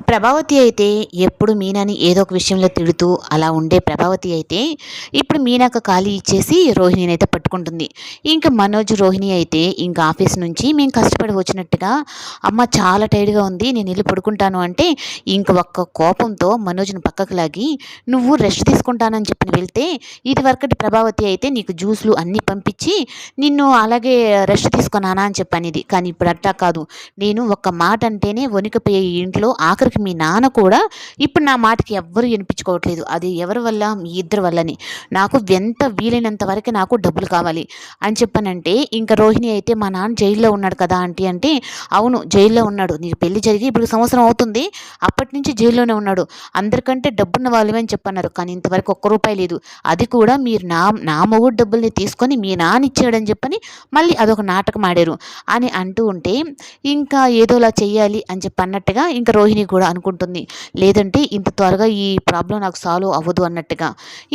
ప్రభావతి అయితే ఎప్పుడు మీనాని ఏదో ఒక విషయంలో తిడుతూ అలా ఉండే ప్రభావతి అయితే ఇప్పుడు మీనాకు ఖాళీ ఇచ్చేసి రోహిణిని అయితే పట్టుకుంటుంది. ఇంక మనోజ్ రోహిణి అయితే ఇంక ఆఫీస్ నుంచి మేము కష్టపడి వచ్చినట్టుగా అమ్మ చాలా టైర్డ్గా ఉంది నేను వెళ్ళి పడుకుంటాను అంటే ఇంక ఒక్క కోపంతో మనోజ్ని పక్కకు లాగి నువ్వు రెస్ట్ తీసుకుంటానని చెప్పి వెళ్తే ఇది వరకటి ప్రభావతి అయితే నీకు జ్యూస్లు అన్నీ పంపించి నిన్ను అలాగే రెస్ట్ తీసుకున్నానా అని చెప్పనేది. కానీ ఇప్పుడు అట్టా కాదు. నేను ఒక్క మాట అంటేనే వణికిపోయే ఈ ఇంట్లో ఆఖరికి మీ నాన్న కూడా ఇప్పుడు నా మాటకి ఎవ్వరు వినిపించుకోవట్లేదు. అది ఎవరి వల్ల? మీ ఇద్దరి వల్లని. నాకు ఎంత వీలైనంత వరకు నాకు డబ్బులు కావాలి అని చెప్పానంటే ఇంక రోహిణి అయితే మా నాన్న జైల్లో ఉన్నాడు కదా ఆంటీ అంటే అవును జైల్లో ఉన్నాడు. నీకు పెళ్లి జరిగి ఇప్పుడు సంవత్సరం అవుతుంది. అప్పటి నుంచి జైల్లోనే ఉన్నాడు. అందరికంటే డబ్బున్న వాళ్ళమే అని చెప్పన్నారు. కానీ ఇంతవరకు ఒక్క రూపాయి లేదు. అది కూడా మీరు నా మొగుడు డబ్బుల్ని తీసుకొని మీ నాన్న ఇచ్చాడని చెప్పని మళ్ళీ అదొక నాటకం ఆడారు అని అంటూ ఉంటే ఇంకా ఏదోలా చెయ్యాలి అని చెప్పి అన్నట్టుగా ఇంకా రోహిణి కూడా అనుకుంటుంది. లేదంటే ఇంత త్వరగా ఈ ప్రాబ్లం నాకు సాల్వ్ అవ్వదు అన్నట్టుగా.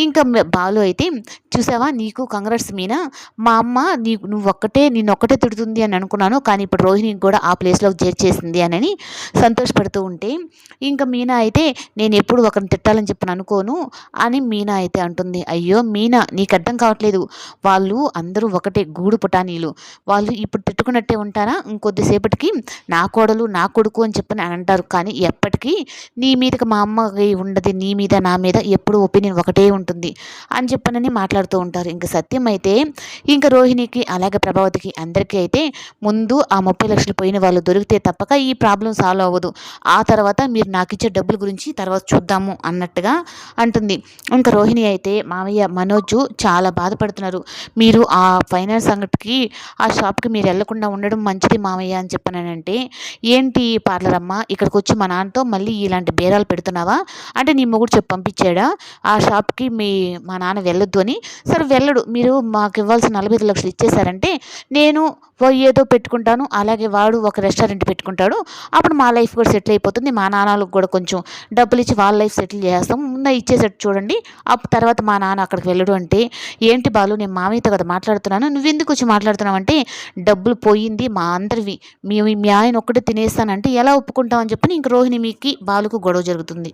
ఇంకా బాలు అయితే చూసావా నీకు కంగ్రాట్స్ మీనా, మా అమ్మ నిన్నొక్కటే తిడుతుంది అని అనుకున్నాను. కానీ ఇప్పుడు రోహిణిని కూడా ఆ ప్లేస్లోకి చేర్చేసింది అని సంతోషపడుతూ ఉంటే ఇంకా మీనా అయితే నేను ఎప్పుడు ఒకరిని తిట్టాలని చెప్పి అనుకోను అని మీనా అయితే అంటుంది. అయ్యో మీనా నీకు అర్థం కావట్లేదు. వాళ్ళు అందరూ ఒకటే గూడు పుటానీలు. వాళ్ళు ఇప్పుడు తిట్టుకున్నట్టే ఉంటారా? ఇంకొద్దిసేపటికి నా కోడలు నా కొడుకు అని చెప్పని అంటారు. కానీ ఎప్పటికీ నీ మీదకి మా అమ్మకి ఉండదు, నీ మీద నా మీద ఎప్పుడు ఒపీనియన్ ఒకటే ఉంటుంది అని చెప్పనని మాట్లాడుతూ ఉంటారు. ఇంకా సత్యం అయితే ఇంకా రోహిణికి అలాగే ప్రభావతికి అందరికీ అయితే ముందు ఆ 30 లక్షలు పోయిన వాళ్ళు దొరికితే తప్పక ఈ ప్రాబ్లం సాల్వ్ అవ్వదు. ఆ తర్వాత మీరు నాకు ఇచ్చే డబ్బుల గురించి తర్వాత చూద్దాము అన్నట్టుగా అంటుంది. ఇంకా రోహిణి అయితే మామయ్య మనోజు చాలా బాధపడుతున్నారు. మీరు ఆ ఫైనాన్స్ అంగడికి ఆ షాప్కి మీరు వెళ్లకుండా ఉండడం మంచిది మామయ్య అని చెప్పానంటే ఏంటి పార్లర్ అమ్మ ఇక్కడికి వచ్చి మా నాన్నతో మళ్ళీ ఇలాంటి బేరాలు పెడుతున్నావా అంటే నీ మొగుడు చెప్పి పంపించాడా ఆ షాప్కి మా నాన్న వెళ్ళొద్దు అని. సరే వెళ్ళడు, మీరు మాకు ఇవ్వాల్సిన 45 లక్షలు ఇచ్చేసారంటే నేను ఏదో పెట్టుకుంటాను, అలాగే వాడు ఒక రెస్టారెంట్ పెట్టుకుంటాడు. అప్పుడు మా లైఫ్ కూడా సెటిల్ అయిపోతుంది. మా నాన్నలకు కూడా కొంచెం డబ్బులు ఇచ్చి వాళ్ళ లైఫ్ సెటిల్ చేస్తాం. ముందు ఇచ్చేసేట్టు చూడండి, అప్పుడు తర్వాత మా నాన్న అక్కడికి వెళ్ళడు అంటే ఏంటి బాలు నేను మామయ్యతో కదా మాట్లాడుతున్నాను, నువ్వెందుకు వచ్చి మాట్లాడుతున్నావు అంటే డబ్బులు పోయింది మా అందరివి, మీ ఆయన ఒక్కటే తినేస్తానంటే ఎలా ఒప్పుకుంటామని చెప్పని ఇంక రోహిణి మీకి బాలుకు గొడవ జరుగుతుంది.